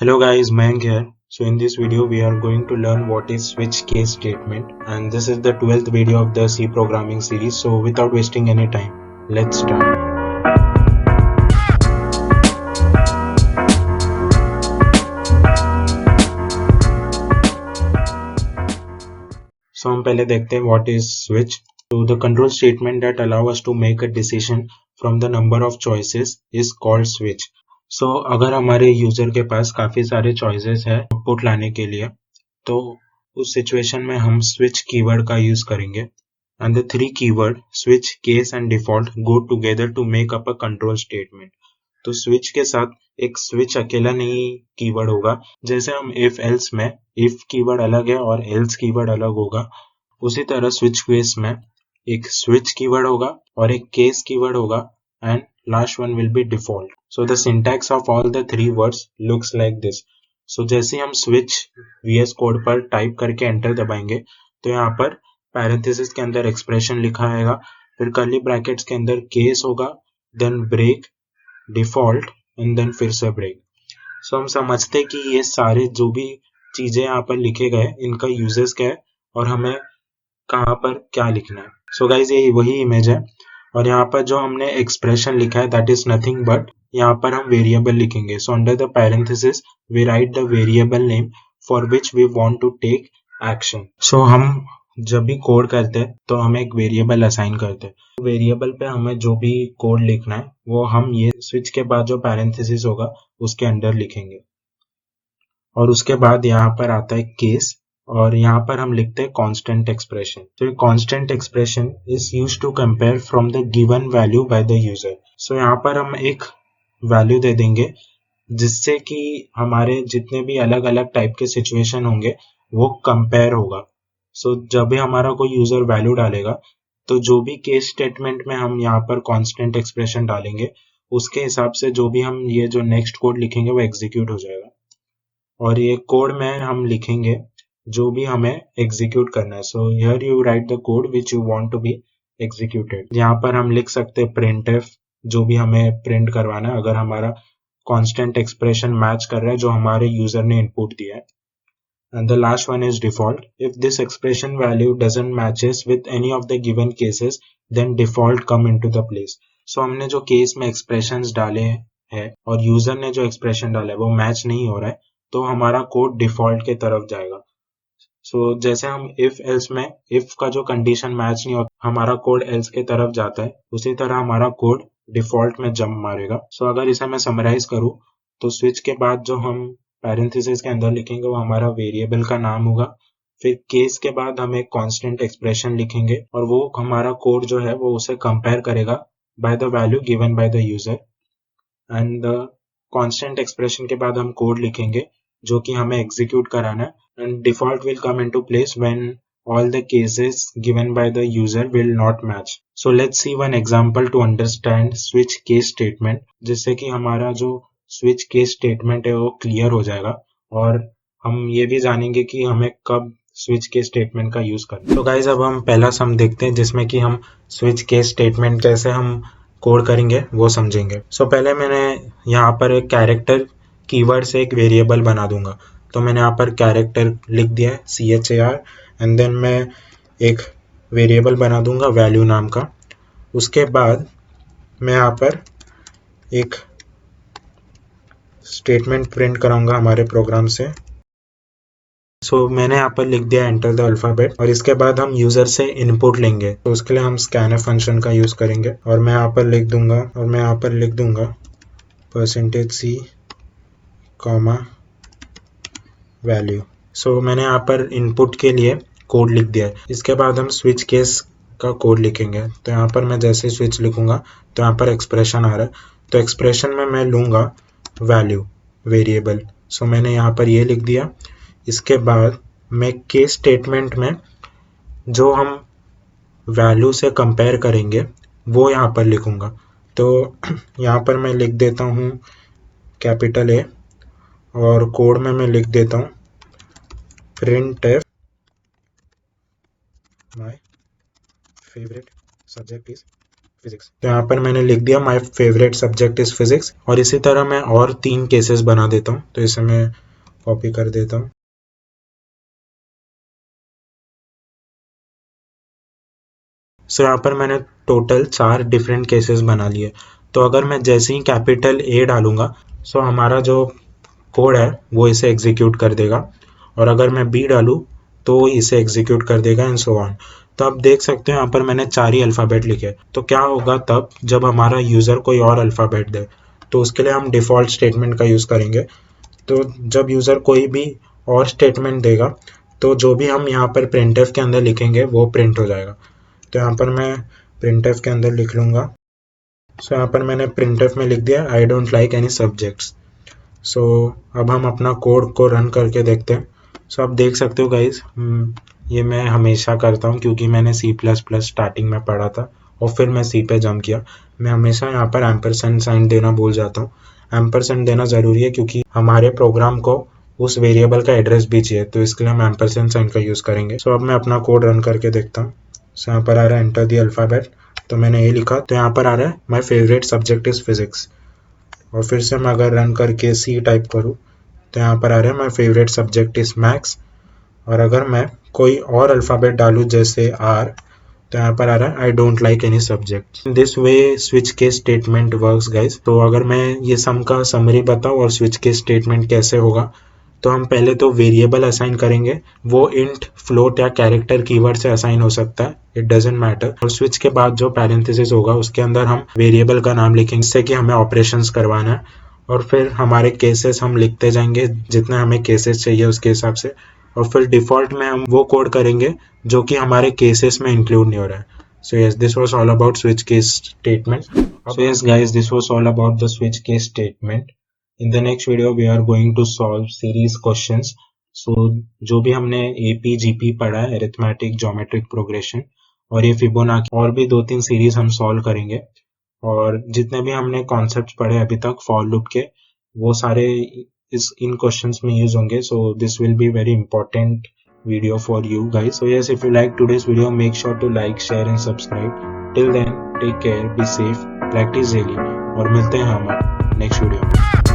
Hello guys, Mayank here. So in this video we are going to learn what is switch case statement, and this is the 12th video of the C programming series. So without wasting any time, let's start. So हम पहले देखते हैं what is switch. So the control statement that allow us to make a decision from the number of choices is called switch. So अगर हमारे user के पास काफी सारे choices है आउटपुट लाने के लिए, तो उस सिचुएशन में हम switch कीवर्ड का यूज करेंगे. And the three keyword switch, case and default go together to make up a control statement. तो switch के साथ एक switch अकेला नहीं कीवर्ड होगा. जैसे हम if else में if कीवर्ड अलग है और else कीवर्ड अलग होगा, उसी तरह switch case में एक switch कीवर्ड होगा और एक case कीवर्ड होगा and last one will be default. So the syntax of all the three words looks like this. So जैसे हम switch VS कोड पर टाइप करके एंटर दबाएंगे तो यहाँ पर पैरेंथेसिस के अंदर एक्सप्रेशन लिखा आएगा, फिर कर्ली ब्रैकेट्स के अंदर केस होगा, then break, default and then फिर से ब्रेक. सो हम समझते हैं कि ये सारे जो भी चीजें यहाँ पर लिखे गए इनका यूजेस क्या है और हमें कहाँ पर क्या लिखना है. सो गाइज ये वही इमेज है और यहाँ पर जो हमने एक्सप्रेशन लिखा है दैट इज नथिंग बट यहाँ पर हम वेरिएबल लिखेंगे. So under the parenthesis we write the variable name for which we want to take action. So हम जब भी कोड करते हैं तो हम एक वेरिएबल असाइन करते हैं. वेरिएबल पे हमें जो भी कोड लिखना है वो हम ये स्विच के बाद जो पैरेंथेसिस होगा उसके अंदर लिखेंगे. और उसके बाद यहाँ पर आता है केस और यहाँ पर हम लिखते हैं कांस्टेंट एक्सप्रेशन. तो ये constant expression is used to compare from the given value by the user. So यहाँ पर हम एक वैल्यू दे देंगे जिससे कि हमारे जितने भी अलग अलग टाइप के सिचुएशन होंगे वो कंपेयर होगा. सो जब भी हमारा कोई यूजर वैल्यू डालेगा तो जो भी केस स्टेटमेंट में हम यहाँ पर कांस्टेंट एक्सप्रेशन डालेंगे उसके हिसाब से जो भी हम ये जो नेक्स्ट कोड लिखेंगे वो एग्जीक्यूट हो जाएगा. और ये कोड में हम लिखेंगे जो भी हमें एग्जीक्यूट करना है. So here you write the code which you want to be executed. यहाँ पर हम लिख सकते हैं printf जो भी हमें प्रिंट करवाना है अगर हमारा कांस्टेंट एक्सप्रेशन मैच कर रहा है जो हमारे यूजर ने इनपुट दिया है. And the last one is default. If this expression value doesn't matches with any of the given cases, then default come into the place. So हमने जो केस में expressions डाले हैं और यूजर ने जो expression डाला है वो मैच नहीं हो रहा है तो हमारा कोड डिफॉल्ट के तरफ जाएगा. सो जैसे हम if else में if का जो कंडीशन मैच नहीं होता हमारा कोड else के तरफ जाता है, उसी तरह हमारा कोड डिफॉल्ट में जंप मारेगा. सो अगर इसे मैं समराइज करूँ तो स्विच के बाद जो हम पैरेंथेसिस के अंदर लिखेंगे वो हमारा वेरिएबल का नाम होगा. फिर केस के बाद हम एक कांस्टेंट एक्सप्रेशन लिखेंगे और वो हमारा कोड जो है वो उसे कंपेयर करेगा by the value given by the user. And the constant expression के बाद हम कोड लिखेंगे जो कि हमें एग्जीक्यूट कराना है. And default will come into place when all the cases given by the user will not match. So let's see one example to understand switch case statement जिससे कि हमारा जो स्विच केस स्टेटमेंट है वो clear हो जाएगा और हम ये भी जानेंगे कि हमें कब स्विच केस स्टेटमेंट का यूज करना है. तो गाइज अब हम पहला सम देखते हैं जिसमें कि हम स्विच केस स्टेटमेंट कैसे हम कोड करेंगे वो समझेंगे. सो पहले मैंने यहाँ पर एक कैरेक्टर कीवर्ड से एक वेरिएबल बना दूंगा. तो मैंने यहाँ पर कैरेक्टर लिख दिया है CHAR एंड देन मैं एक वेरिएबल बना दूंगा वैल्यू नाम का. उसके बाद मैं यहाँ पर एक स्टेटमेंट प्रिंट कराऊंगा हमारे प्रोग्राम से. सो मैंने यहाँ पर लिख दिया एंटर द अल्फाबेट और इसके बाद हम यूजर से इनपुट लेंगे. तो उसके लिए हम स्कैनफ फंक्शन का यूज करेंगे और मैं यहाँ पर लिख दूंगा %c कॉमा वैल्यू. सो मैंने यहाँ पर इनपुट के लिए कोड लिख दिया है. इसके बाद हम स्विच केस का कोड लिखेंगे. तो यहाँ पर मैं जैसे स्विच लिखूंगा तो यहाँ पर एक्सप्रेशन आ रहा है. तो एक्सप्रेशन में मैं लूंगा वैल्यू वेरिएबल. सो मैंने यहाँ पर ये लिख दिया. इसके बाद मैं केस स्टेटमेंट में जो हम वैल्यू से कंपेयर करेंगे वो यहाँ पर लिखूंगा. तो यहाँ पर मैं लिख देता हूँ कैपिटल A और कोड में मैं लिख देता हूँ printf my favorite subject is physics. तो यहाँ पर मैंने लिख दिया my favourite subject is physics, और इसी तरह मैं और 3 केसेस बना देता हूँ। तो इसे मैं कॉपी कर देता हूँ। सो यहाँ पर मैंने टोटल 4 डिफरेंट केसेस बना लिए। तो अगर मैं जैसे ही कैपिटल ए डालूंगा, सो हमारा जो कोड है वो इसे एग्जीक्यूट कर देगा, और अगर मैं बी डालूँ तो इसे एग्जीक्यूट कर देगा, एंड सो ऑन। तो आप देख सकते हो यहाँ पर मैंने 4 ही अल्फ़ाबेट लिखे। तो क्या होगा तब जब हमारा यूज़र कोई और अल्फ़ाबेट दे, तो उसके लिए हम डिफ़ॉल्ट स्टेटमेंट का यूज़ करेंगे। तो जब यूज़र कोई भी और स्टेटमेंट देगा, तो जो भी हम यहाँ पर प्रिंटफ के अंदर लिखेंगे वो प्रिंट हो जाएगा। तो यहाँ पर मैं प्रिंटफ के अंदर लिख लूँगा। सो यहाँ पर मैंने प्रिंटफ में लिख दिया I don't like any subjects. So अब हम अपना कोड को रन करके देखते हैं। सो आप देख सकते हो गाइज, ये मैं हमेशा करता हूँ क्योंकि मैंने सी प्लस प्लस स्टार्टिंग में पढ़ा था और फिर मैं सी पे जंप किया। मैं हमेशा यहाँ पर एम्परसेंड साइन देना भूल जाता हूँ। एम्परसेंड देना ज़रूरी है क्योंकि हमारे प्रोग्राम को उस वेरिएबल का एड्रेस भी चाहिए, तो इसके लिए हम एम्परसेंड साइन का यूज़ करेंगे। सो अब मैं अपना कोड रन करके देखता हूँ। सो यहाँ पर आ रहा है एंटर दी अल्फ़ाबेट। तो मैंने ये लिखा, तो यहाँ पर आ रहा है my favourite subject is physics. और फिर से मैं अगर रन करके सी टाइप करूँ, तो यहाँ पर आ रहा है my favourite subject is maths. और अगर मैं कोई और अल्फ़ाबेट डालूँ जैसे आर, तो यहाँ पर आ रहा है आई don't like any subject. This way switch case statement works guys. तो अगर मैं ये सम का समरी बताऊँ और स्विच केस स्टेटमेंट कैसे होगा, तो हम पहले तो वेरिएबल असाइन करेंगे। वो इंट, फ्लोट या कैरेक्टर कीवर्ड से असाइन हो सकता है, इट डजेंट मैटर। और स्विच के बाद जो पैरेंथेसिस होगा उसके अंदर हम वेरिएबल का नाम लिखेंगे जिससे कि हमें ऑपरेशंस करवाना है। और फिर हमारे केसेस हम लिखते जाएंगे, जितने हमें केसेस चाहिए उसके हिसाब से। और फिर डिफ़ॉल्ट में हम वो कोड करेंगे जो कि हमारे केसेस में इंक्लूड नहीं हो रहा है। So yes, this was all about switch case statement. So yes guys, this was all about the switch case statement. In the next video we are going to solve series questions. So जो भी हमने AP GP पढ़ा है, arithmetic geometric progression, और ये Fibonacci, और भी 2-3 series हम सॉल्व करेंगे। और जितने भी हमने कॉन्सेप्ट्स पढ़े अभी तक फॉर लूप के, वो सारे इन क्वेश्चंस में यूज होंगे। So this will be very important video for you guys. So yes, if you like today's video, make sure to like, share and subscribe. Till then, take care, be safe, practice daily, और मिलते हैं हम next video में।